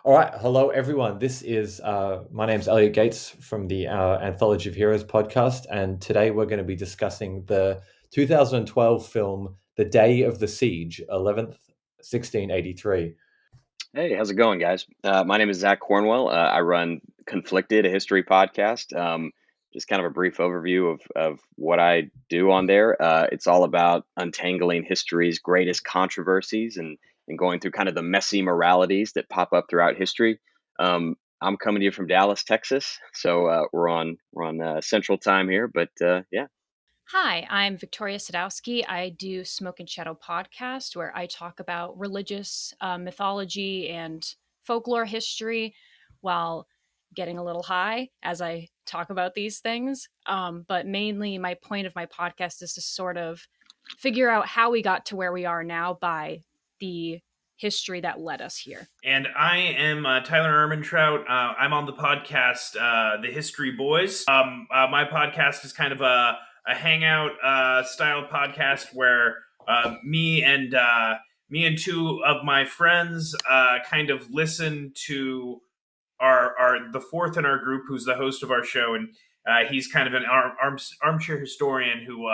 All right, hello everyone. This is my name's Elliot Gates from the Anthology of Heroes podcast, and today we're going to be discussing the 2012 film "The Day of the Siege, 11th, 1683." Hey, how's it going, guys? My name is Zach Cornwell. I run Conflicted, a history podcast. Just kind of a brief overview of what I do on there. It's all about untangling history's greatest controversies and going through kind of the messy moralities that pop up throughout history. I'm coming to you from Dallas, Texas, so we're on Central Time here. But yeah. Hi, I'm Victoria Sadowski. I do Smoke and Shadow podcast where I talk about religious mythology and folklore history while getting a little high as I talk about these things. But mainly, my point of my podcast is to sort of figure out how we got to where we are now by the history that led us here. And I am Tyler Ermintrout. I'm on the podcast, The History Boiz. My podcast is kind of a hangout style podcast where me and two of my friends kind of listen to the fourth in our group, who's the host of our show, and he's kind of an armchair historian who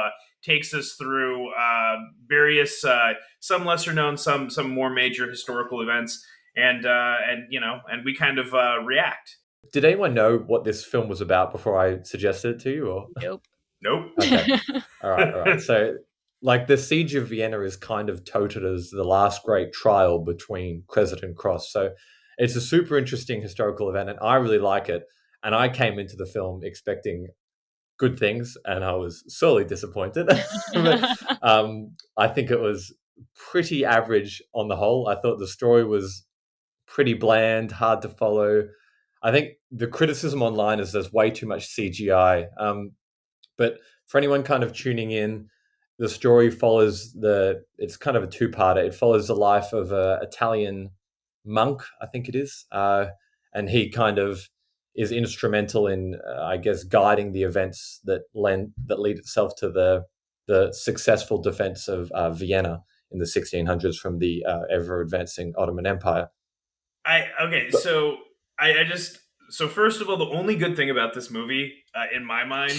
takes us through various, some lesser known, some more major historical events, and we kind of react. Did anyone know what this film was about before I suggested it to you? Or? Nope. Okay. All right. So, like, the Siege of Vienna is kind of touted as the last great trial between Crescent and Cross. So it's a super interesting historical event, and I really like it. And I came into the film expecting good things, and I was sorely disappointed. But, I think it was pretty average on the whole. I thought the story was pretty bland, hard to follow. I think the criticism online is there's way too much CGI. But for anyone kind of tuning in, the story follows it's kind of a two-parter. It follows the life of an Italian monk, I think it is. And he kind of is instrumental in, I guess, guiding the events that lead itself to the successful defense of Vienna in the 1600s from the ever-advancing Ottoman Empire. So first of all, the only good thing about this movie, in my mind,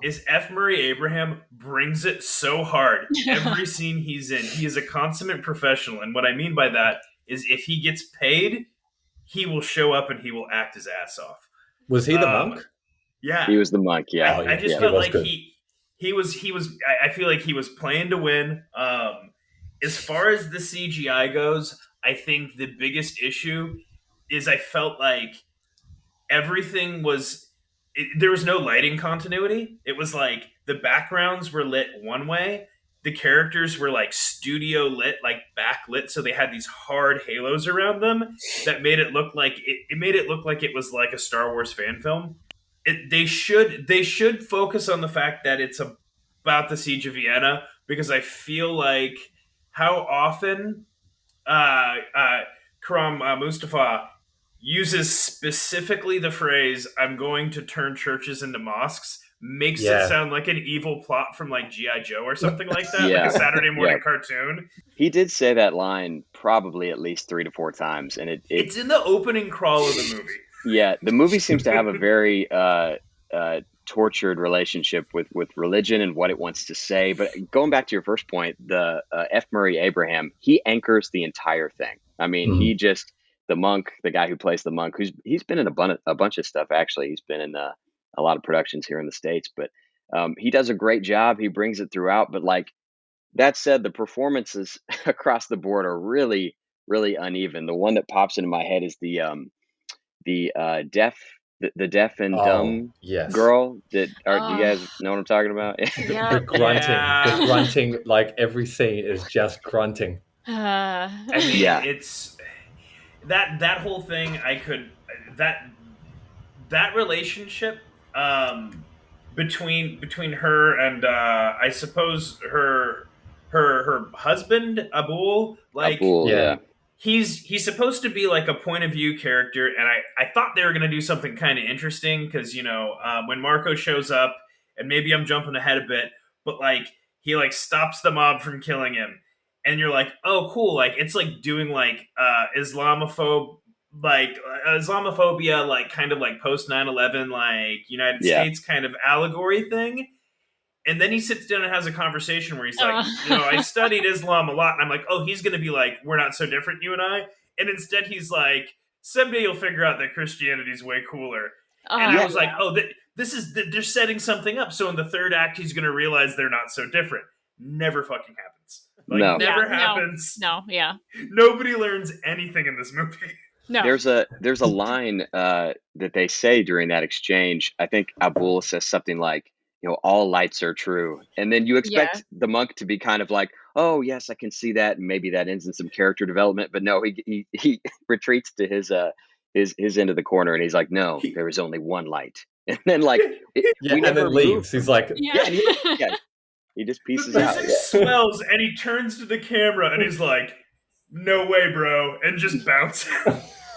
is F. Murray Abraham brings it so hard. Every scene he's in, he is a consummate professional. And what I mean by that is if he gets paid, he will show up and he will act his ass off. Was he the monk? Yeah. He was the monk, yeah. I just felt like he was I feel like he was playing to win. As far as the CGI goes, I think the biggest issue is I felt like everything there was no lighting continuity. It was like the backgrounds were lit one way, the characters were like studio lit, like backlit, so they had these hard halos around them that made it look like it was like a Star Wars fan film. They should focus on the fact that it's about the Siege of Vienna, because I feel like how often Karam Mustafa uses specifically the phrase "I'm going to turn churches into mosques" makes it sound like an evil plot from like G.I. Joe or something like that, like a Saturday morning cartoon. He did say that line probably at least 3 to 4 times, and it's in the opening crawl of the movie. Yeah, the movie seems to have a very tortured relationship with religion and what it wants to say. But going back to your first point, the F. Murray Abraham, he anchors the entire thing. I mean, he just... the monk, the guy who plays the monk, he's been in a bunch of stuff, actually. He's been in a lot of productions here in the States, but he does a great job. He brings it throughout. But like that said, the performances across the board are really, really uneven. The one that pops into my head is the deaf and dumb girl. Do you guys know what I'm talking about? The grunting, like every scene is just grunting. I mean, it's that whole thing. That relationship between her and I suppose her husband Abul, like he's supposed to be like a point of view character, and I thought they were going to do something kind of interesting, because when Marco shows up, and maybe I'm jumping ahead a bit, but like he like stops the mob from killing him, and you're like, oh cool, like it's like doing like Islamophobe like Islamophobia, like kind of like post 9/11, like United States kind of allegory thing. And then he sits down and has a conversation where he's like, I studied Islam a lot. And I'm like, oh, he's going to be like, we're not so different, you and I. And instead he's like, someday you'll figure out that Christianity's way cooler. And I was like, oh, they're setting something up. So in the third act, he's going to realize they're not so different. Never fucking happens. Like, never happens. No, yeah. Nobody learns anything in this movie. No. There's a line that they say during that exchange. I think Abul says something like, all lights are true. And then you expect the monk to be kind of like, oh, yes, I can see that. And maybe that ends in some character development. But no, he retreats to his end of the corner and he's like, no, there is only one light. And then and then leaves. He's like, he just pieces out. He swells and he turns to the camera and he's like, no way, bro. And just bounces.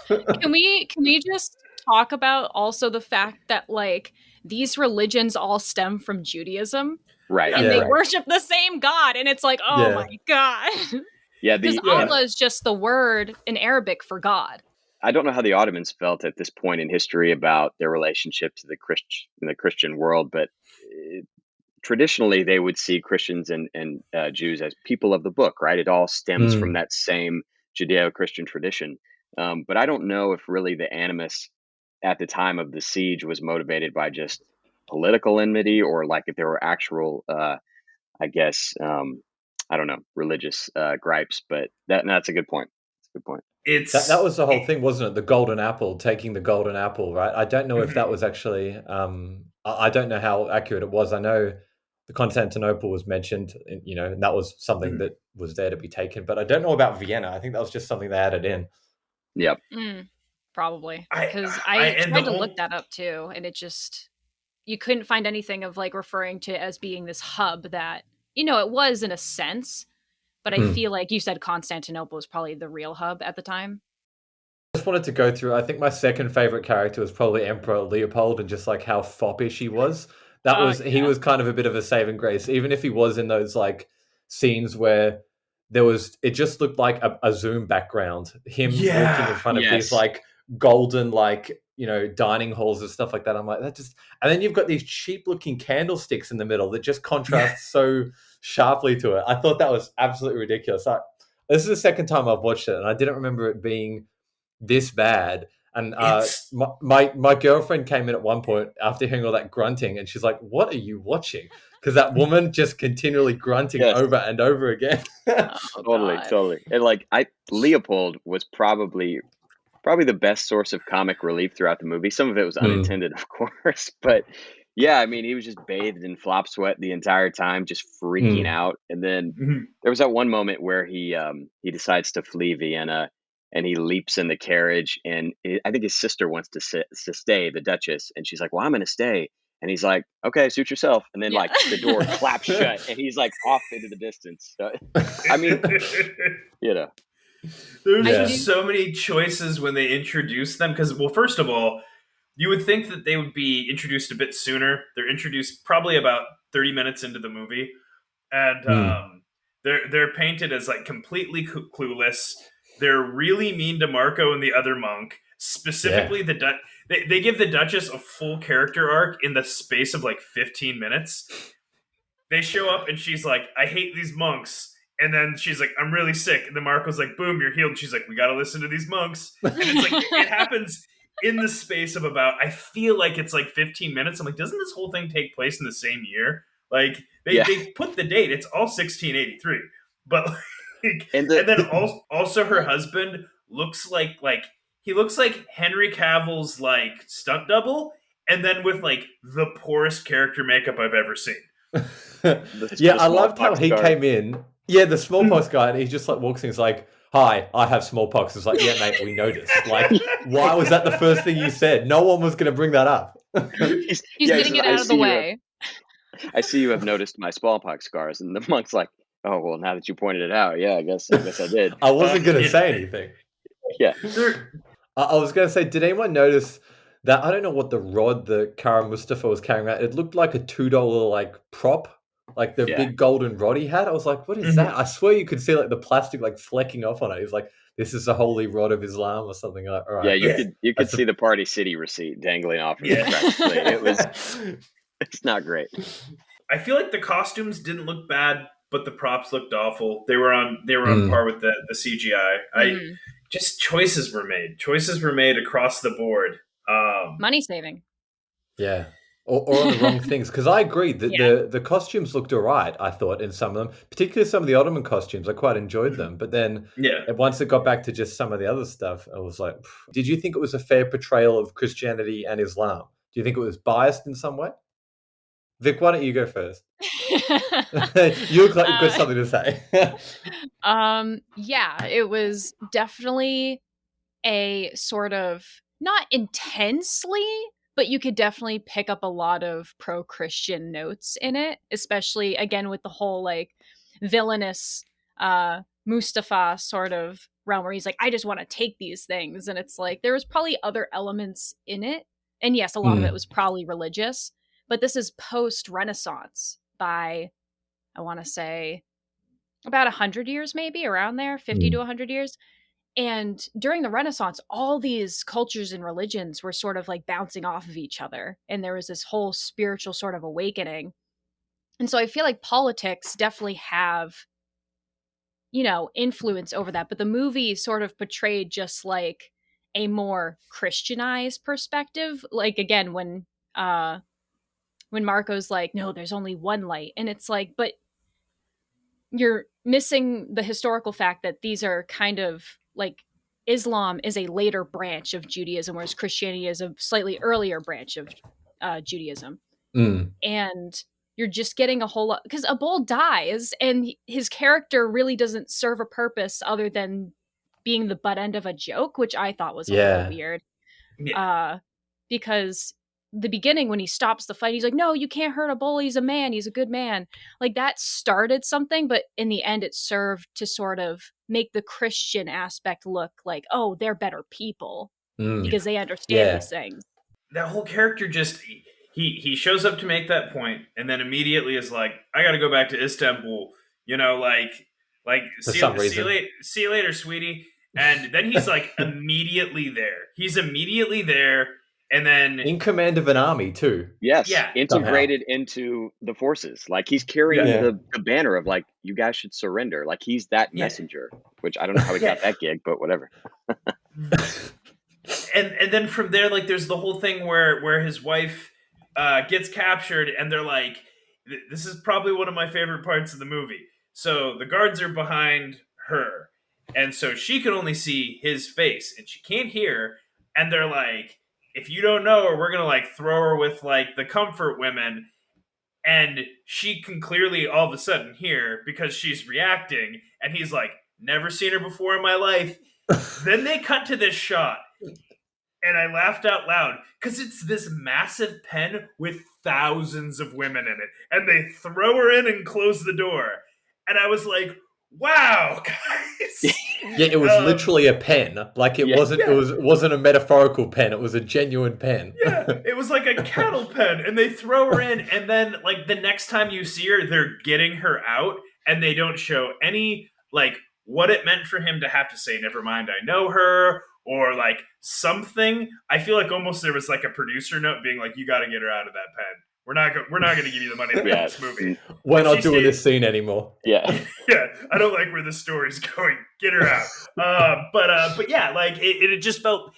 Can we just talk about also the fact that like these religions all stem from Judaism, right? And they worship the same God, and it's like, oh my god, because Allah is just the word in Arabic for God. I don't know how the Ottomans felt at this point in history about their relationship to the Christian world, but traditionally they would see Christians and Jews as people of the book, right? It all stems from that same Judeo-Christian tradition. But I don't know if really the animus at the time of the siege was motivated by just political enmity or like if there were actual, I don't know, religious gripes. But that's a good point. That's a good point. That was the whole thing, wasn't it? The golden apple, taking the golden apple, right? I don't know if that was actually, I don't know how accurate it was. I know the Constantinople was mentioned, and that was something that was there to be taken. But I don't know about Vienna. I think that was just something they added in. Yep. Probably. Because I tried to look that up too, and it just, you couldn't find anything of like referring to it as being this hub that, it was in a sense, but I feel like you said Constantinople was probably the real hub at the time. I just wanted to go through, I think my second favorite character was probably Emperor Leopold, and just like how foppish he was. He was kind of a bit of a saving grace, even if he was in those like scenes where it just looked like a Zoom background, him walking in front of these like golden, like, dining halls and stuff like that. I'm like, and then you've got these cheap looking candlesticks in the middle that just contrast so sharply to it. I thought that was absolutely ridiculous. This is the second time I've watched it, and I didn't remember it being this bad. And my girlfriend came in at one point after hearing all that grunting, and she's like, "What are you watching?" Because that woman just continually grunting over and over again. Totally. And Leopold was probably the best source of comic relief throughout the movie. Some of it was unintended, of course, but yeah, I mean, he was just bathed in flop sweat the entire time, just freaking out. And then there was that one moment where he decides to flee Vienna. And he leaps in the carriage, and I think his sister wants to stay, the Duchess, and she's like, "Well, I'm going to stay." And he's like, "Okay, suit yourself." And then the door claps shut, and he's like off into the distance. So, I mean, there's just so many choices when they introduce them. Because, well, first of all, you would think that they would be introduced a bit sooner. They're introduced probably about 30 minutes into the movie, and they're painted as like completely clueless. They're really mean to Marco and the other monk. Specifically, they give the Duchess a full character arc in the space of like 15 minutes. They show up and she's like, "I hate these monks." And then she's like, "I'm really sick." And then Marco's like, "Boom, you're healed." And she's like, "We got to listen to these monks." And it's like, it happens in the space of about, I feel like it's like 15 minutes. I'm like, doesn't this whole thing take place in the same year? Like, they put the date. It's all 1683. But and then also her husband looks like he looks like Henry Cavill's like stunt double, and then with like the poorest character makeup I've ever seen. I loved how he came in. Yeah, the smallpox guy, and he just like walks in. He's like, "Hi, I have smallpox." It's like, "Yeah, mate, we noticed." Like, why was that the first thing you said? No one was going to bring that up. He's getting it out of the way. I see you have noticed my smallpox scars, and the monk's like, "Oh, well, now that you pointed it out, I guess I did." I wasn't going to say anything. Yeah. I was going to say, did anyone notice that, I don't know what the rod that Kara Mustafa was carrying out, it looked like a $2 like prop like the Yeah. big golden rod he had. I was like, what is that? I swear you could see like the plastic like flecking off on it. He was like, this is the holy rod of Islam or something. Like, all right, Yeah, you could see the Party City receipt dangling off of it practically. It's not great. I feel like the costumes didn't look bad, but the props looked awful. They were on par with the CGI. Just choices were made across the board. Money saving. Yeah. Or on the wrong things. Because I agree that the costumes looked all right, I thought, in some of them. Particularly some of the Ottoman costumes. I quite enjoyed them. But then once it got back to just some of the other stuff, I was like, did you think it was a fair portrayal of Christianity and Islam? Do you think it was biased in some way? Vic, why don't you go first? You look like you've got something to say. Yeah, it was definitely a sort of, not intensely, but you could definitely pick up a lot of pro-Christian notes in it, especially again with the whole like villainous Mustafa sort of realm where he's like, I just want to take these things, and it's like there was probably other elements in it, and yes, a lot of it was probably religious, but this is post-Renaissance by, I want to say, about 100 years, maybe around there, 50 to 100 years. And during the Renaissance, all these cultures and religions were sort of like bouncing off of each other. And there was this whole spiritual sort of awakening. And so I feel like politics definitely have, influence over that. But the movie sort of portrayed just like a more Christianized perspective. Like, again, when Marco's like, no, there's only one light. And it's like, but you're missing the historical fact that these are kind of like, Islam is a later branch of Judaism, whereas Christianity is a slightly earlier branch of Judaism. And you're just getting a whole lot, because a bull dies and his character really doesn't serve a purpose other than being the butt end of a joke, which I thought was a little weird. Because the beginning, when he stops the fight, he's like, no, you can't hurt a bull, he's a man, he's a good man. Like, that started something, but in the end it served to sort of make the Christian aspect look like, oh, they're better people because they understand these things. That whole character just he shows up to make that point and then immediately is like, I gotta go back to Istanbul, see you later, sweetie. And then he's like immediately there. And then in command of an army too. Yes. Yeah. Integrated into the forces. Like, he's carrying the banner of like, you guys should surrender. Like, he's that messenger, which I don't know how he got that gig, but whatever. and then from there, like, there's the whole thing where his wife gets captured, and they're like, this is probably one of my favorite parts of the movie. So the guards are behind her, and so she can only see his face, and she can't hear. And they're like, if you don't know her, we're going to like throw her with like the comfort women. And she can clearly all of a sudden hear because she's reacting. And he's like, never seen her before in my life. Then they cut to this shot. And I laughed out loud because it's this massive pen with thousands of women in it. And they throw her in and close the door. And I was like, wow, guys. Yeah, it was literally a pen. Like, it wasn't a metaphorical pen. It was a genuine pen. Yeah, it was like a cattle pen, and they throw her in, and then like the next time you see her, they're getting her out, and they don't show any like what it meant for him to have to say, never mind, I know her, or like something. I feel like almost there was like a producer note being like, you got to get her out of that pen. We're not going to give you the money to make this movie. We're not doing this scene anymore. Yeah. Yeah. I don't like where the story's going. Get her out. But yeah, like it just felt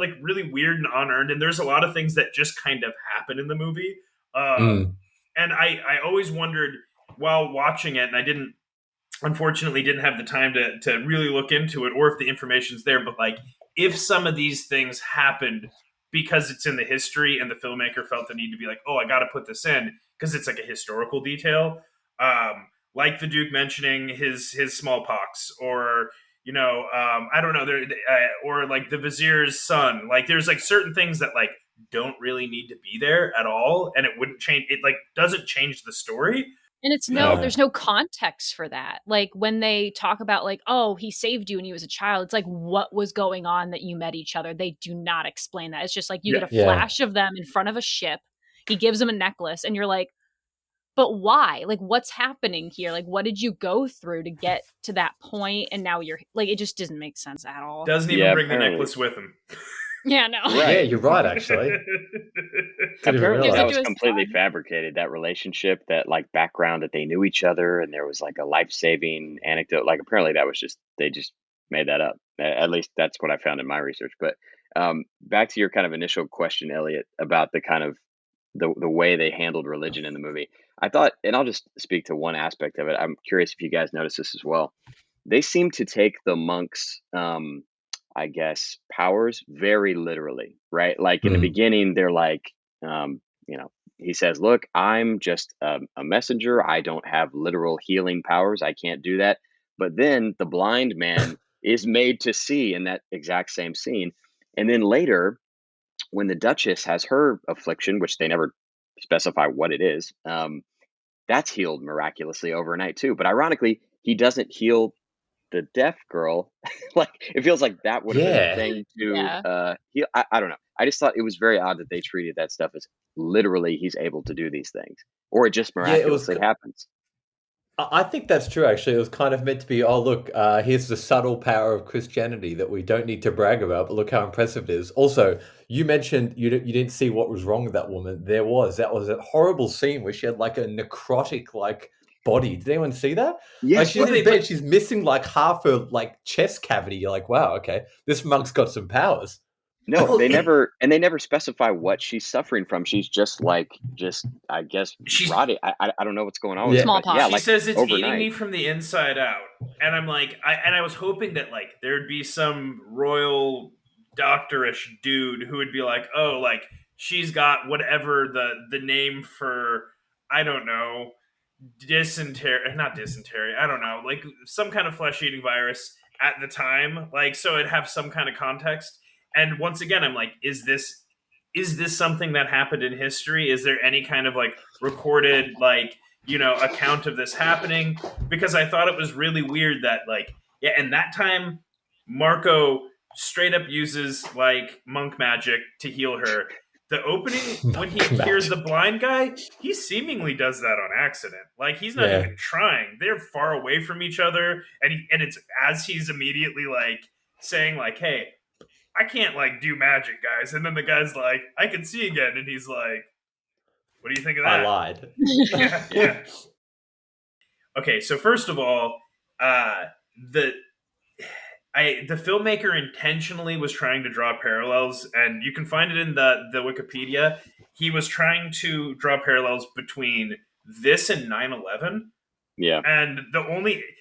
like really weird and unearned. And there's a lot of things that just kind of happen in the movie. And I always wondered while watching it, and I unfortunately didn't have the time to really look into it, or if the information's there, but like if some of these things happened because it's in the history and the filmmaker felt the need to be like, oh, I got to put this in because it's like a historical detail. Like the Duke mentioning his smallpox, or, I don't know, or like the vizier's son. Like, there's like certain things that like don't really need to be there at all. And it wouldn't change. It like doesn't change the story. And there's no context for that. Like, when they talk about like, oh, he saved you when he was a child, it's like, what was going on that you met each other? They do not explain that. It's just like, you get a flash of them in front of a ship. He gives them a necklace and you're like, but why? Like, what's happening here? Like, what did you go through to get to that point? And now you're like, it just doesn't make sense at all. Doesn't even bring the necklace with him. Yeah, no. Right. Yeah, you're right, actually. Apparently that was Gives it to his completely son. fabricated, that relationship, that like background that they knew each other and there was like a life-saving anecdote. Like apparently that was they just made that up. At least that's what I found in my research. But back to your kind of initial question, Elliot, about the kind of the way they handled religion in the movie. I thought, and I'll just speak to one aspect of it. I'm curious if you guys notice this as well. They seem to take the monks' I guess, powers very literally, right? Like in the beginning, they're like, he says, look, I'm just a messenger. I don't have literal healing powers. I can't do that. But then the blind man is made to see in that exact same scene. And then later, when the Duchess has her affliction, which they never specify what it is, that's healed miraculously overnight too. But ironically, he doesn't heal the deaf girl. Like it feels like that would have been a thing to heal. I don't know. I just thought it was very odd that they treated that stuff as literally he's able to do these things, or it just miraculously happens. I think that's true, actually. It was kind of meant to be, oh, look, here's the subtle power of Christianity that we don't need to brag about, but look how impressive it is. Also, you mentioned you didn't see what was wrong with that woman. That was a horrible scene where she had like a necrotic like body. Did anyone see that? Yes. Like she's in bed, she's missing like half her like chest cavity. You're like, wow, okay, this monk's got some powers. No, they never specify what she's suffering from. She's just I guess she's rotting. I don't know what's going on with smallpox. Yeah, she like says it's overnight. eating me from the inside out, and I'm like, I was hoping that like there'd be some royal doctorish dude who would be like, oh, like she's got whatever the name for, I don't know, not dysentery, I don't know, like some kind of flesh-eating virus at the time, like so it'd have some kind of context. And once again, I'm like, is this something that happened in history? Is there any kind of like recorded like account of this happening? Because I thought it was really weird that like and that time Marco straight up uses like monk magic to heal her. The opening when he cures the blind guy, he seemingly does that on accident. Like he's not even trying. They're far away from each other, and it's as he's immediately like saying like, "Hey, I can't like do magic, guys." And then the guy's like, "I can see again," and he's like, "What do you think of that?" I lied. yeah. Okay, so first of all, the filmmaker intentionally was trying to draw parallels, and you can find it in the Wikipedia. He was trying to draw parallels between this and 9/11. Yeah. And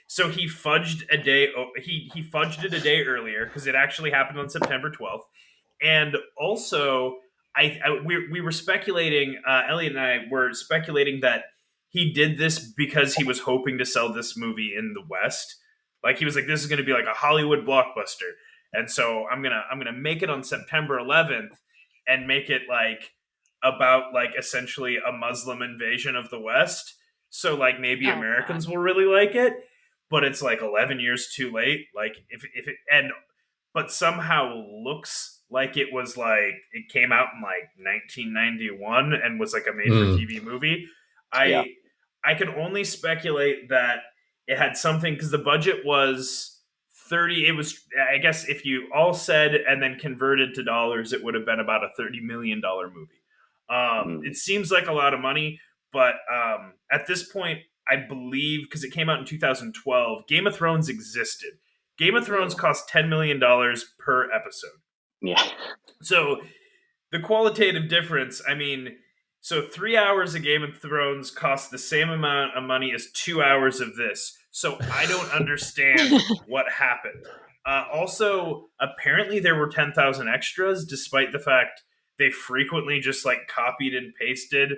so he fudged a day. He fudged it a day earlier because it actually happened on September 12th. And also, we were speculating. Elliot and I were speculating that he did this because he was hoping to sell this movie in the West. Like he was like, this is going to be like a Hollywood blockbuster, and so I'm gonna make it on September 11th and make it like about like essentially a Muslim invasion of the West. So like maybe Americans will really like it, but it's like 11 years too late. Like if it but somehow looks like it was like it came out in like 1991 and was like a made for TV movie. I can only speculate that it had something because the budget was 30. It was, I guess, if you all said and then converted to dollars, it would have been about a $30 million movie. It seems like a lot of money, but at this point, I believe because it came out in 2012, Game of Thrones existed. Game of Thrones cost $10 million per episode. Yeah. So the qualitative difference, I mean, so 3 hours of Game of Thrones cost the same amount of money as 2 hours of this. So I don't understand what happened. Also, apparently there were 10,000 extras, despite the fact they frequently just like copied and pasted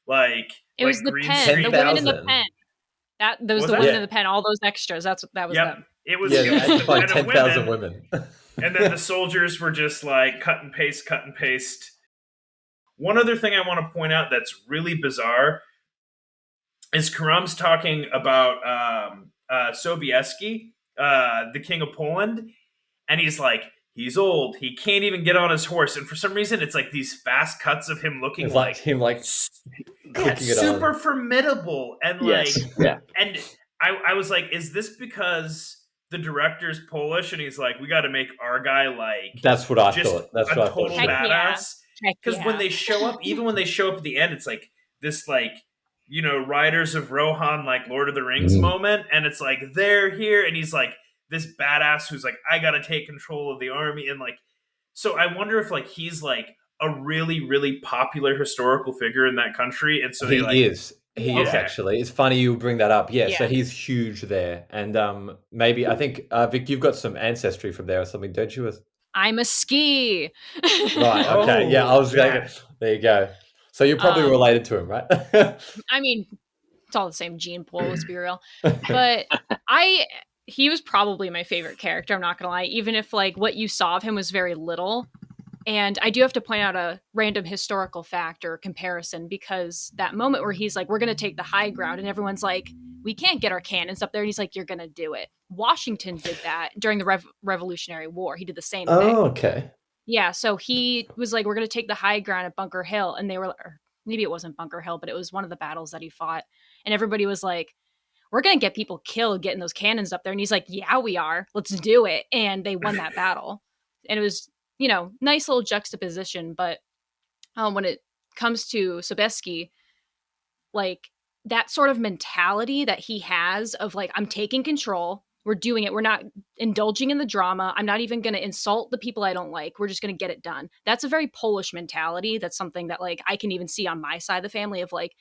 like it was the pen, the women in the pen. That was the women in the pen. All those extras. That was them. It was the pen 10,000 women. And then the soldiers were just like cut and paste. One other thing I want to point out that's really bizarre is Karam's talking about Sobieski, the king of Poland, and he's like, he's old, he can't even get on his horse, and for some reason it's like these fast cuts of him looking It's like him like clicking it super on. formidable, and Yes. like Yeah. and I was like, is this because the director's Polish and he's like, we got to make our guy like That's what I just thought. That's a what I total thought. Heck yeah. badass? Heck Because yeah. when they show up, even when they show up at the end, it's like this like, you know, Riders of Rohan, like Lord of the Rings moment, and it's like they're here, and he's like this badass who's like, I gotta take control of the army, and like, so I wonder if like he's like a really, really popular historical figure in that country, and so they like He is Okay. actually. It's funny you bring that up. Yeah, so Yeah. he's huge there, and maybe I think Vic, you've got some ancestry from there or something, don't you? I'm a ski. Right. Okay. Yeah, I was yeah. there. You go. So you're probably related to him, right? I mean, it's all the same gene pool, let's be real. But he was probably my favorite character, I'm not gonna lie, even if like what you saw of him was very little. And I do have to point out a random historical fact or comparison, because that moment where he's like, we're gonna take the high ground, and everyone's like, we can't get our cannons up there, and he's like, you're gonna do it. Washington did that during the Revolutionary War. He did the same thing. Oh, okay. Yeah, so he was like, we're going to take the high ground at Bunker Hill. And they were, or maybe it wasn't Bunker Hill, but it was one of the battles that he fought. And everybody was like, we're going to get people killed getting those cannons up there. And he's like, yeah, we are. Let's do it. And they won that battle. And it was, you know, nice little juxtaposition. But when it comes to Sobieski, like that sort of mentality that he has of like, I'm taking control. We're doing it. We're not indulging in the drama. I'm not even going to insult the people I don't like. We're just going to get it done. That's a very Polish mentality. That's something that like I can even see on my side of the family of like,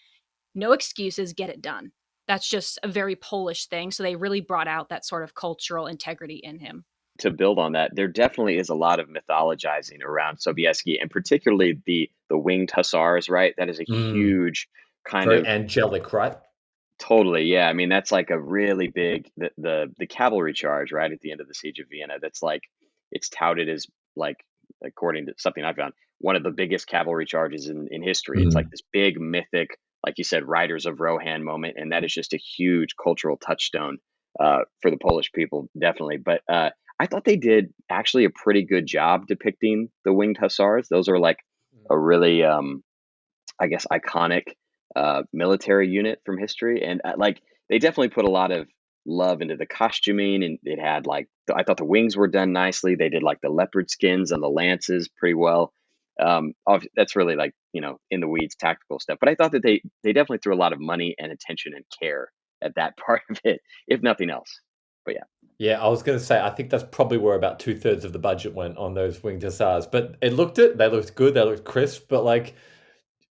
no excuses, get it done. That's just a very Polish thing. So they really brought out that sort of cultural integrity in him. To build on that, there definitely is a lot of mythologizing around Sobieski, and particularly the winged hussars, right? That is a huge kind Very of angelic, right? Totally, yeah. I mean, that's like a really big the cavalry charge right at the end of the Siege of Vienna. That's like it's touted as like, according to something I've found, one of the biggest cavalry charges in history. It's like this big mythic, like you said, Riders of Rohan moment, and that is just a huge cultural touchstone for the Polish people, definitely. But I thought they did actually a pretty good job depicting the winged hussars. Those are like a really, I guess, iconic military unit from history, and like they definitely put a lot of love into the costuming, and it had like I thought the wings were done nicely. They did like the leopard skins on the lances pretty well. That's really like, you know, in the weeds tactical stuff, but I thought that they definitely threw a lot of money and attention and care at that part of it, if nothing else. But Yeah, I was going to say, I think that's probably where about 2/3 of the budget went on those winged hussars. But they looked good, they looked crisp, but like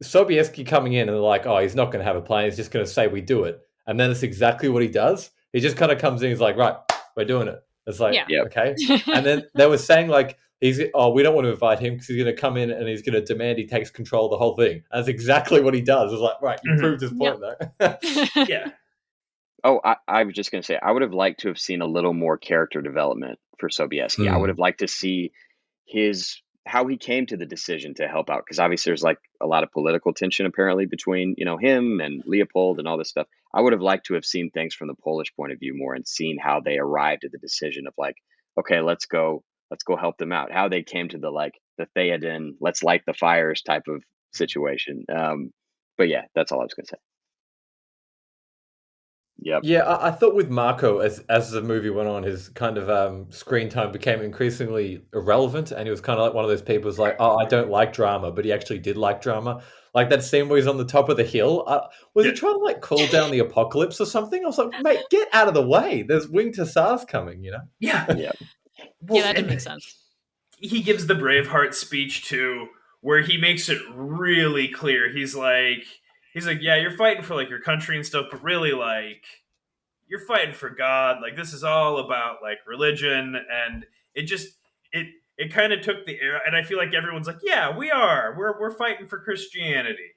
Sobieski coming in and they're like, oh, he's not going to have a plan. He's just going to say we do it. And then it's exactly what he does. He just kind of comes in. He's like, right, we're doing it. It's like, okay. And then they were saying like, we don't want to invite him because he's going to come in and he's going to demand he takes control of the whole thing. That's exactly what he does. It's like, right, you proved his point though. Yeah. Oh, I was just going to say, I would have liked to have seen a little more character development for Sobieski. I would have liked to see how he came to the decision to help out, because obviously there's like a lot of political tension apparently between, you know, him and Leopold and all this stuff. I would have liked to have seen things from the Polish point of view more, and seen how they arrived at the decision of like, okay, let's go help them out. How they came to the Theoden, let's light the fires type of situation. But yeah, that's all I was going to say. Yep. Yeah, I thought with Marco, as the movie went on, his kind of screen time became increasingly irrelevant, and he was kind of like one of those people who's like, oh, I don't like drama, but he actually did like drama. Like that scene where he's on the top of the hill. Was he trying to like call down the apocalypse or something? I was like, mate, get out of the way. There's winged hussars coming, you know? Yeah. Yeah. Well, that didn't make sense. He gives the Braveheart speech too, where he makes it really clear. He's like, yeah, you're fighting for like your country and stuff, but really like you're fighting for God. Like this is all about like religion, and it kind of took the air. And I feel like everyone's like, yeah, we're fighting for Christianity.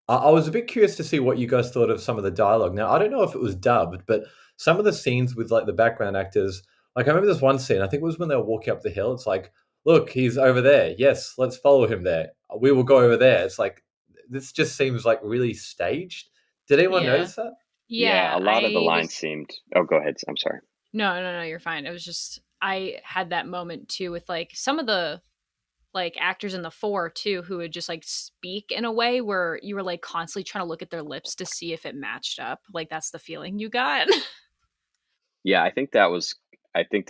I was a bit curious to see what you guys thought of some of the dialogue. Now, I don't know if it was dubbed, but some of the scenes with like the background actors, like I remember this one scene, I think it was when they were walking up the hill. It's like, look, he's over there. Yes, let's follow him there. We will go over there. It's like, this just seems like really staged. Did anyone notice that? Yeah, a lot of the lines seemed... Oh, go ahead. I'm sorry. No, you're fine. It was just, I had that moment too with like some of the like actors in the four too who would just like speak in a way where you were like constantly trying to look at their lips to see if it matched up. Like that's the feeling you got. Yeah, I think that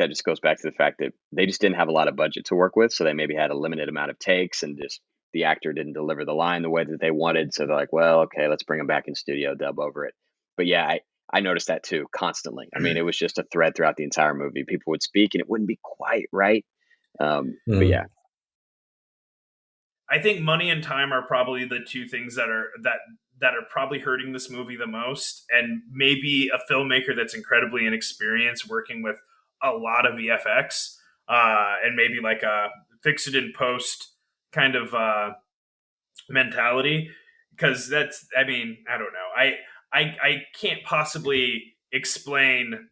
just goes back to the fact that they just didn't have a lot of budget to work with, so they maybe had a limited amount of takes, and just the actor didn't deliver the line the way that they wanted. So they're like, well, okay, let's bring him back in studio, dub over it. But yeah, I noticed that too constantly. I mean, it was just a thread throughout the entire movie. People would speak and it wouldn't be quite right. But yeah, I think money and time are probably the two things that are probably hurting this movie the most, and maybe a filmmaker that's incredibly inexperienced working with a lot of VFX, and maybe like a fix it in post kind of mentality. Because that's, I mean, I don't know. I can't possibly explain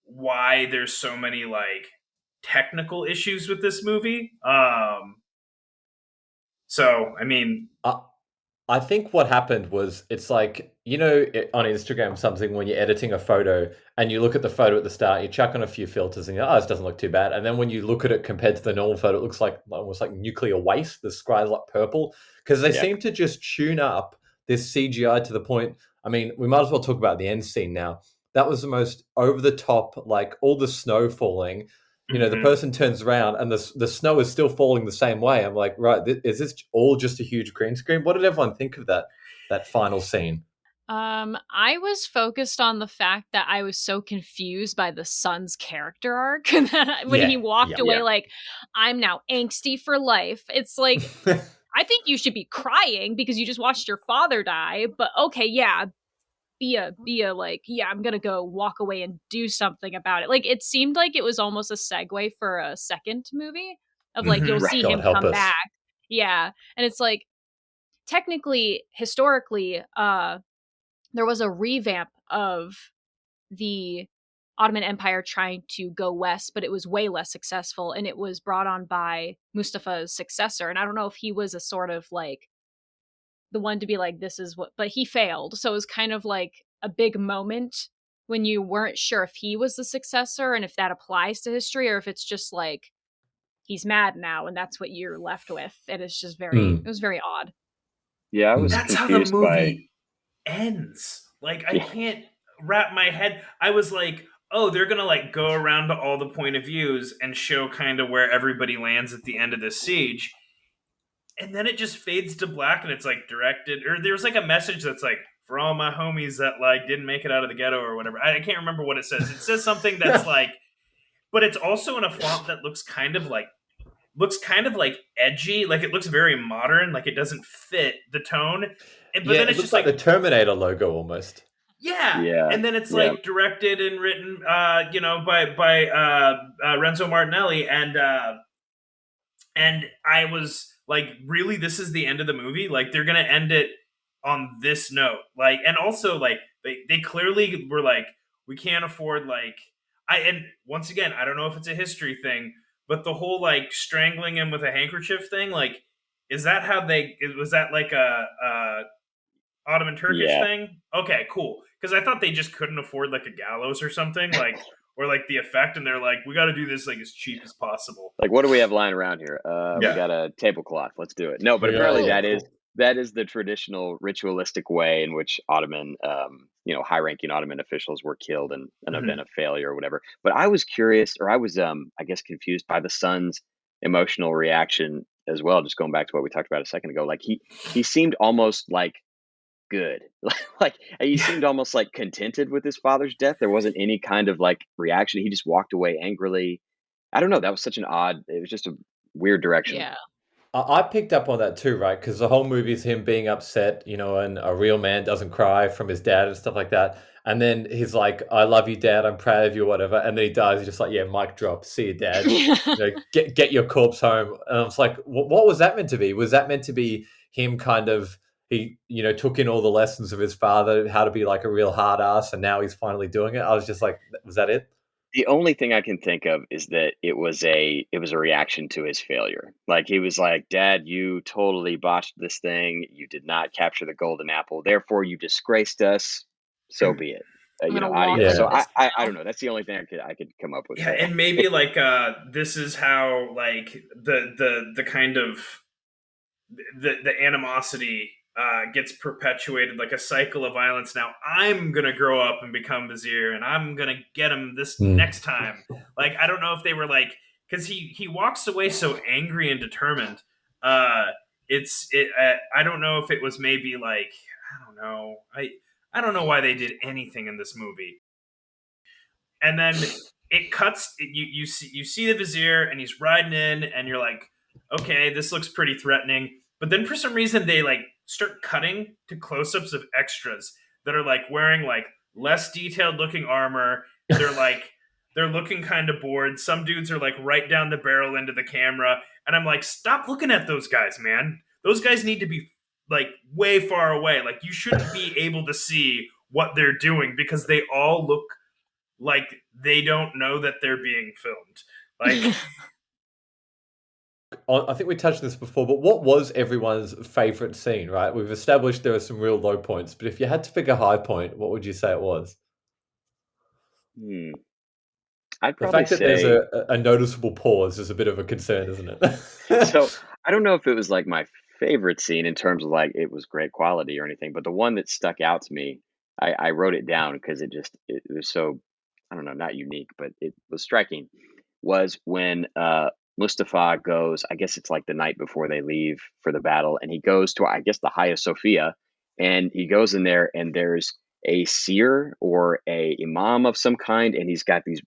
why there's so many like technical issues with this movie. So, I mean, I think what happened was it's like, on Instagram, something when you're editing a photo and you look at the photo at the start, you chuck on a few filters and this doesn't look too bad. And then when you look at it compared to the normal photo, it looks like almost like nuclear waste. The sky's like purple because they seem to just tune up this CGI to the point. I mean, we might as well talk about the end scene now. That was the most over the top, like all the snow falling. The person turns around and the snow is still falling the same way. I'm like, right, is this all just a huge green screen? What did everyone think of that final scene? I was focused on the fact that I was so confused by the son's character arc that when he walked away, like, I'm now angsty for life. It's like, I think you should be crying because you just watched your father die. But okay, yeah, be a like, yeah, I'm gonna go walk away and do something about it. Like, it seemed like it was almost a segue for a second movie of like, you'll see him come back. Yeah, and it's like, technically, historically, there was a revamp of the Ottoman Empire trying to go west, but it was way less successful, and it was brought on by Mustafa's successor. And I don't know if he was a sort of like the one to be like, this is what, but he failed. So it was kind of like a big moment when you weren't sure if he was the successor and if that applies to history or if it's just like he's mad now and that's what you're left with. And it's just it was very odd. Yeah, I was that's how the movie ends. Like, I can't wrap my head. I was like, oh, they're gonna like go around to all the point of views and show kind of where everybody lands at the end of this siege, and then it just fades to black and it's like directed, or there's like a message that's like, for all my homies that like didn't make it out of the ghetto or whatever. I can't remember what it says. It says something that's like, but it's also in a font that looks kind of like edgy, like it looks very modern, like it doesn't fit the tone. But then it's just like the Terminator logo almost. Yeah. And then it's like directed and written, by Renzo Martinelli, and I was like, really, this is the end of the movie? Like, they're gonna end it on this note? Like, and also like they clearly were like, we can't afford like and once again, I don't know if it's a history thing, but the whole like strangling him with a handkerchief thing, like, is that how was that like a Ottoman Turkish thing? Okay, cool. Because I thought they just couldn't afford like a gallows or something, like, or like the effect, and they're like, we got to do this like as cheap as possible. Like, what do we have lying around here? We got a tablecloth. Let's do it. No, but apparently that is the traditional ritualistic way in which Ottoman, high-ranking Ottoman officials were killed in an event of failure or whatever. But I was curious, or I was, I guess, confused by the son's emotional reaction as well. Just going back to what we talked about a second ago, like he seemed almost like good, like he seemed almost like contented with his father's death. There wasn't any kind of like reaction. He just walked away angrily. I don't know. That was such an odd. It was just a weird direction. Yeah. I picked up on that too, right? Because the whole movie is him being upset, and a real man doesn't cry from his dad and stuff like that. And then he's like, I love you, Dad. I'm proud of you, whatever. And then he dies. He's just like, yeah, mic drop. See you, Dad. Get your corpse home. And I was like, what was that meant to be? Was that meant to be him kind of, he, took in all the lessons of his father, how to be like a real hard ass, and now he's finally doing it? I was just like, was that it? The only thing I can think of is that it was a reaction to his failure. Like, he was like, Dad, you totally botched this thing. You did not capture the golden apple. Therefore, you disgraced us. So be it. audience. So this I don't know. That's the only thing I could come up with. Yeah, and maybe like this is how like the kind of the animosity gets perpetuated, like a cycle of violence. Now I'm gonna grow up and become Vizier, and I'm gonna get him this next time. Like I don't know if they were like, because he walks away so angry and determined. I don't know if it was maybe like I don't know why they did anything in this movie. And then it cuts. You see the Vizier, and he's riding in, and you're like, okay, this looks pretty threatening. But then for some reason they like start cutting to close-ups of extras that are like wearing like less detailed looking armor. They're looking kind of bored. Some dudes are like right down the barrel into the camera, and I'm like, stop looking at those guys, man. Those guys need to be like way far away. Like you shouldn't be able to see what they're doing because they all look like they don't know that they're being filmed. Like I think we touched on this before, but what was everyone's favorite scene, right? We've established there were some real low points, but if you had to pick a high point, what would you say it was? I'd The probably fact that say there's a noticeable pause is a bit of a concern, isn't it? so. I don't know if it was like my favorite scene in terms of like it was great quality or anything, but the one that stuck out to me, I wrote it down because it was so, I don't know, not unique, but it was striking. Was when Mustafa goes, I guess it's like the night before they leave for the battle, and he goes to, I guess, the Hagia Sophia, and he goes in there, and there's a seer or a imam of some kind, and he's got these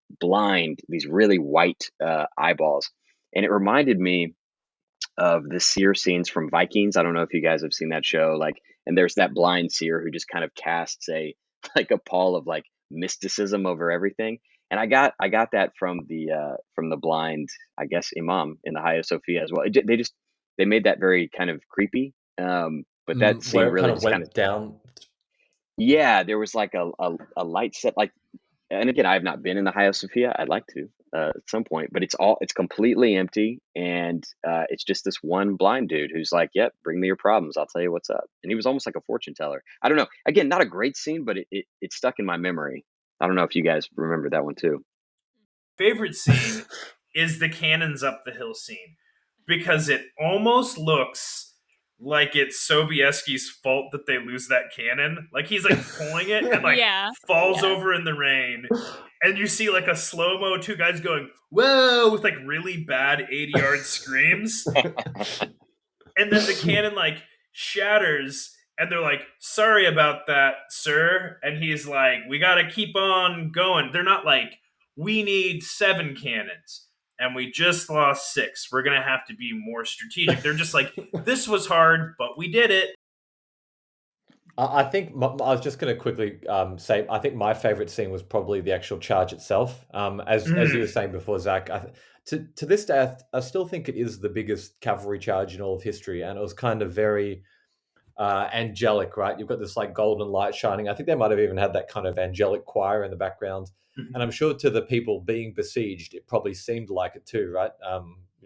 really white eyeballs, and it reminded me of the seer scenes from Vikings. I don't know if you guys have seen that show, like, and there's that blind seer who just kind of casts a like a pall of like mysticism over everything. And I got that from the blind, I guess, imam in the Hagia Sophia as well. They made that very kind of creepy. But that scene Where it really kind of just kind went of, down. yeah, there was like a light set, like, and again, I have not been in the Hagia Sophia. I'd like to at some point, but it's completely empty, and it's just this one blind dude who's like, "Yep, bring me your problems. I'll tell you what's up." And he was almost like a fortune teller. I don't know. Again, not a great scene, but it stuck in my memory. I don't know if you guys remember that one too. favorite scene is the cannons up the hill scene because it almost looks like it's Sobieski's fault that they lose that cannon. Like he's like pulling it and like falls over in the rain. And you see like a slow-mo, two guys going, whoa, with like really bad 80-yard screams. And then the cannon like shatters and they're like, sorry about that, sir. And he's like, we got to keep on going. They're not like, we need 7 cannons and we just lost 6. We're going to have to be more strategic. They're just like, this was hard, but we did it. I think I was just going to quickly say I think my favorite scene was probably the actual charge itself. As you were saying before, Zach, to this day, I still think it is the biggest cavalry charge in all of history, and it was kind of very angelic, right? You've got this like golden light shining. I think they might have even had that kind of angelic choir in the background, and I'm sure to the people being besieged, it probably seemed like it too, right?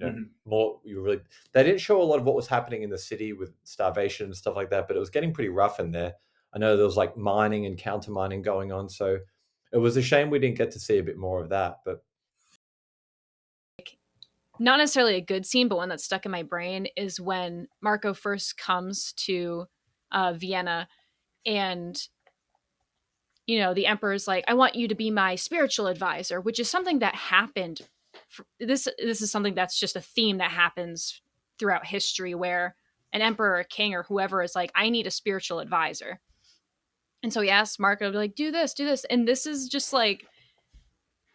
They didn't show a lot of what was happening in the city with starvation and stuff like that, but it was getting pretty rough in there. I know there was like mining and counter mining going on, so it was a shame we didn't get to see a bit more of that. But not necessarily a good scene, but one that stuck in my brain is when Marco first comes to Vienna, and the emperor's like, I want you to be my spiritual advisor, which is something that happened. This is something that's just a theme that happens throughout history, where an emperor or a king or whoever is like, I need a spiritual advisor. And so he asks Marco to like, do this. And this is just like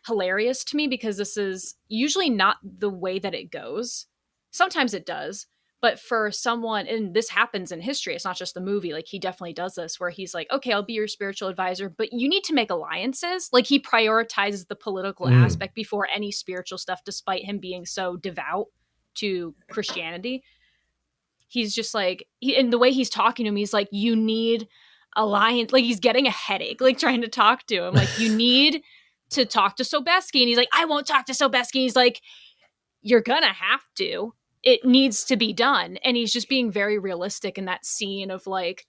hilarious to me because this is usually not the way that it goes. Sometimes it does. But for someone, and this happens in history, it's not just the movie, like he definitely does this where he's like, okay, I'll be your spiritual advisor, but you need to make alliances. Like he prioritizes the political aspect before any spiritual stuff, despite him being so devout to Christianity. He's just like, and the way he's talking to him, he's like, you need alliance. Like he's getting a headache, like trying to talk to him. Like you need to talk to Sobieski. And he's like, I won't talk to Sobieski. He's like, you're gonna have to. It needs to be done. And he's just being very realistic in that scene of like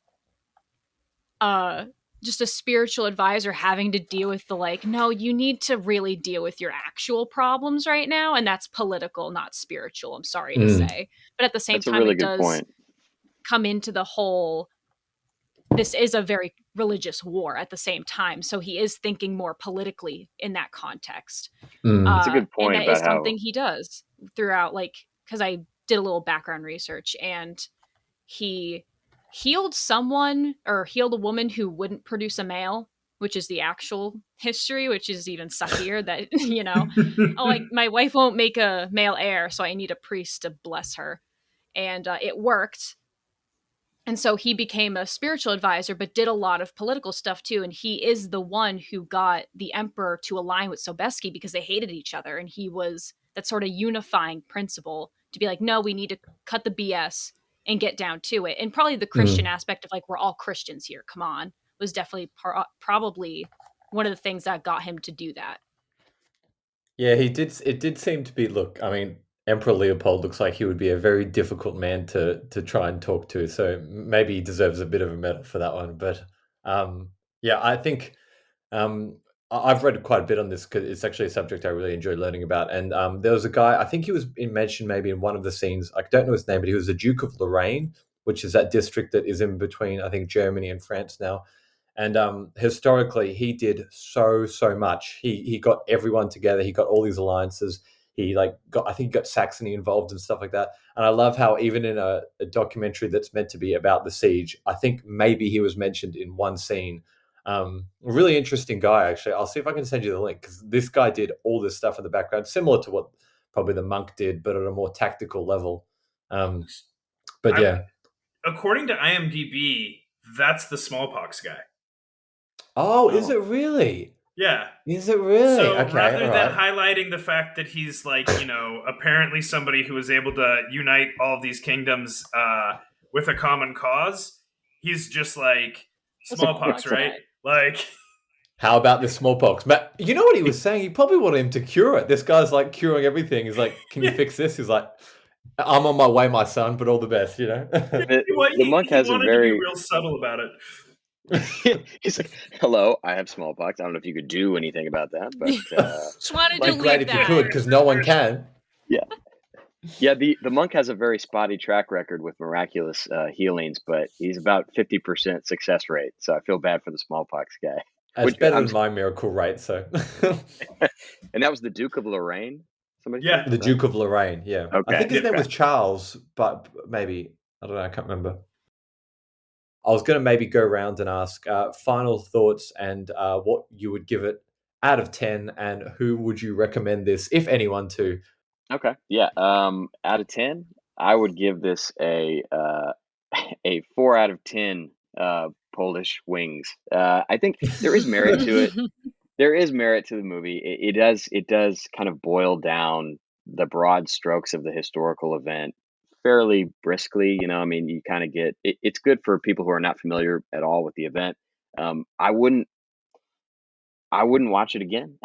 just a spiritual advisor having to deal with the like, no, you need to really deal with your actual problems right now, and that's political, not spiritual, I'm sorry to say. But at the same That's a time, really it good does point. come into the whole, this is a very religious war at the same time, so he is thinking more politically in that context. That's a good And point that about is something he does throughout, like, because I did a little background research, and he healed a woman who wouldn't produce a male, which is the actual history, which is even suckier. That, you know, oh, like, my wife won't make a male heir, so I need a priest to bless her. And it worked. And so he became a spiritual advisor, but did a lot of political stuff too. And he is the one who got the emperor to align with Sobieski because they hated each other. And he was that sort of unifying principle to be like, no, we need to cut the BS and get down to it. And probably the Christian aspect of like, we're all Christians here, come on, was definitely probably one of the things that got him to do that. Yeah, he did. It did seem to be. Look, I mean, Emperor Leopold looks like he would be a very difficult man to try and talk to. So maybe he deserves a bit of a medal for that one. But yeah, I think I've read quite a bit on this because it's actually a subject I really enjoy learning about. And there was a guy. I think he was mentioned maybe in one of the scenes. I don't know his name, but he was the Duke of Lorraine, which is that district that is in between, I think, Germany and France now. And historically, he did so much. He got everyone together. He got all these alliances. He I think he got Saxony involved and stuff like that. And I love how even in a documentary that's meant to be about the siege, I think maybe he was mentioned in one scene. A really interesting guy, actually. I'll see if I can send you the link because this guy did all this stuff in the background, similar to what probably the monk did, but at a more tactical level. But yeah. According to IMDb, that's the smallpox guy. Oh, is it really? Yeah. Is it really? So okay, rather than right. highlighting the fact that he's like, you know, apparently somebody who was able to unite all of these kingdoms with a common cause, he's just like smallpox, right? Like, how about the smallpox? But you know what he was saying? He probably wanted him to cure it. This guy's like curing everything. He's like, can you fix this? He's like, I'm on my way, my son, but all the best, you know? The monk has a wanted to be real subtle about it. He's like, hello, I have smallpox. I don't know if you could do anything about that, but just wanted to like, great if you could, because no one can. Yeah, the monk has a very spotty track record with miraculous healings, but he's about 50% success rate. So I feel bad for the smallpox guy. It's better than my miracle rate, so. And that was the Duke of Lorraine? Somebody Yeah. The Duke of Lorraine, yeah. Okay. I think his name was Charles, but maybe, I don't know, I can't remember. I was going to maybe go around and ask final thoughts and what you would give it out of 10 and who would you recommend this, if anyone, to? Okay. Yeah. Out of 10, I would give this a 4 out of 10 Polish wings. I think there is merit to it. There is merit to the movie. It does kind of boil down the broad strokes of the historical event fairly briskly. You know, I mean, you kind of get it's good for people who are not familiar at all with the event. I wouldn't watch it again,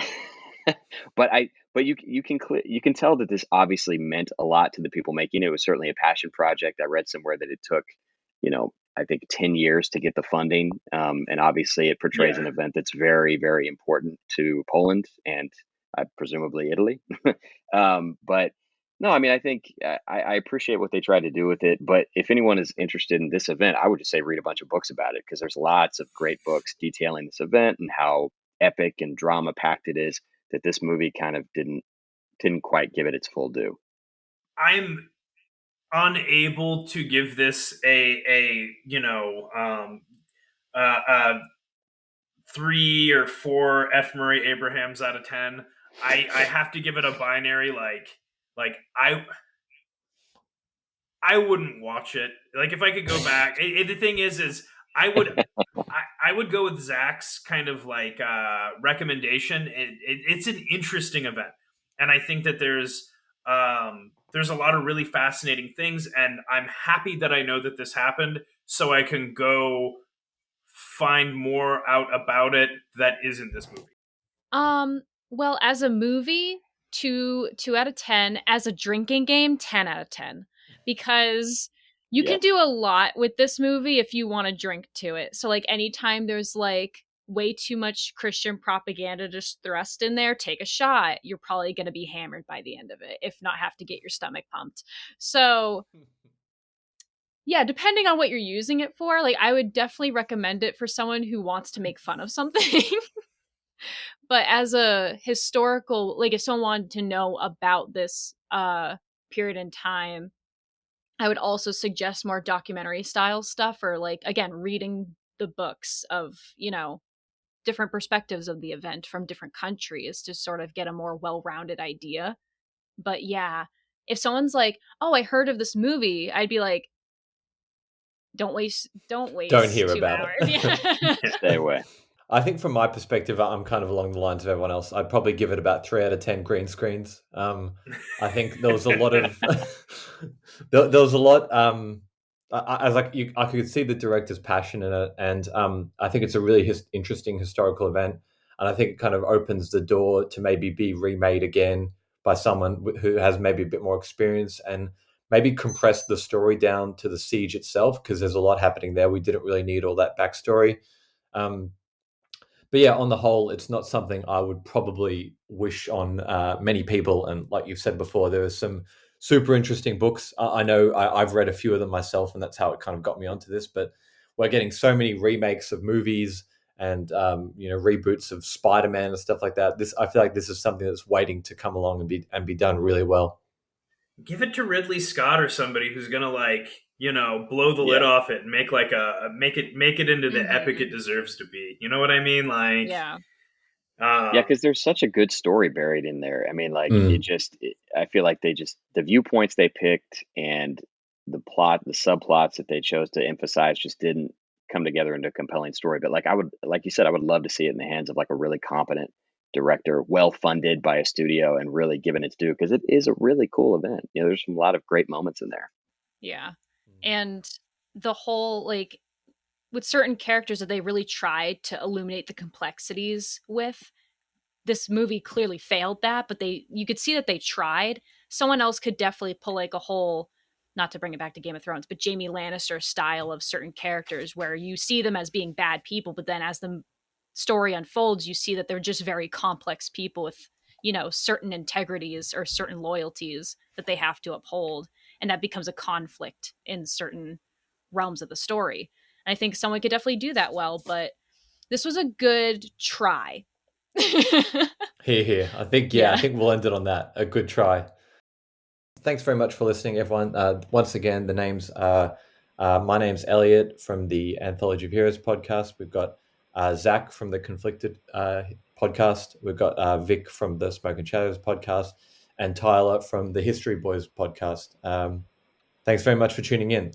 but you can tell that this obviously meant a lot to the people making it. It was certainly a passion project. I read somewhere that it took, you know, I think 10 years to get the funding. And obviously it portrays an event that's very, very important to Poland and presumably Italy. But no, I mean, I think I appreciate what they tried to do with it. But if anyone is interested in this event, I would just say read a bunch of books about it because there's lots of great books detailing this event and how epic and drama packed it is that this movie kind of didn't quite give it its full due. I'm unable to give this a 3 or 4 F. Murray Abrahams out of 10. I have to give it a binary like I wouldn't watch it. Like if I could go back, the thing is I would go with Zach's kind of like recommendation. It's an interesting event, and I think that there's a lot of really fascinating things, and I'm happy that I know that this happened, so I can go find more out about it that isn't this movie. Well, as a movie, 2 out of 10. As a drinking game, 10 out of 10. Because You Yeah. can do a lot with this movie if you want to drink to it. So like anytime there's like way too much Christian propaganda just thrust in there, take a shot. You're probably going to be hammered by the end of it, if not have to get your stomach pumped. So yeah, depending on what you're using it for, like I would definitely recommend it for someone who wants to make fun of something. But as a historical, like if someone wanted to know about this period in time, I would also suggest more documentary style stuff, or like again reading the books of, you know, different perspectives of the event from different countries to sort of get a more well-rounded idea. But yeah, if someone's like, "Oh, I heard of this movie," I'd be like, don't waste Don't hear 2 about hours. it. Yeah. Stay away. I think from my perspective, I'm kind of along the lines of everyone else. I'd probably give it about 3 out of 10 green screens. I think there was a lot of there was a lot. I was like, I could see the director's passion in it, and I think it's a really interesting historical event, and I think it kind of opens the door to maybe be remade again by someone who has maybe a bit more experience, and maybe compress the story down to the siege itself, because there's a lot happening there. We didn't really need all that backstory. Um, but yeah, on the whole, it's not something I would probably wish on many people. And like you've said before, there are some super interesting books. I know I've read a few of them myself, and that's how it kind of got me onto this. But we're getting so many remakes of movies and reboots of Spider-Man and stuff like that. I feel like this is something that's waiting to come along and be done really well. Give it to Ridley Scott or somebody who's gonna blow the lid off it and make like make it into the epic it deserves to be. You know what I mean? Like, Yeah. Because there's such a good story buried in there. I mean, like I feel like the viewpoints they picked and the subplots that they chose to emphasize just didn't come together into a compelling story. But like you said, I would love to see it in the hands of like a really competent director, well funded by a studio, and really given its due, because it is a really cool event. You know, there's a lot of great moments in there. Yeah. And the whole, like, with certain characters that they really tried to illuminate the complexities with, this movie clearly failed that, but you could see that they tried. Someone else could definitely pull like a whole, not to bring it back to Game of Thrones, but Jaime Lannister style of certain characters where you see them as being bad people, but then as the story unfolds, you see that they're just very complex people with, you know, certain integrities or certain loyalties that they have to uphold. And that becomes a conflict in certain realms of the story. And I think someone could definitely do that well, but this was a good try. Here. I think we'll end it on that. A good try. Thanks very much for listening, everyone. Once again, the names are my name's Elliot from the Anthology of Heroes podcast. We've got Zach from the Conflicted podcast. We've got Vic from the Smoke and Shadows podcast, and Tyler from the History Boys podcast. Thanks very much for tuning in.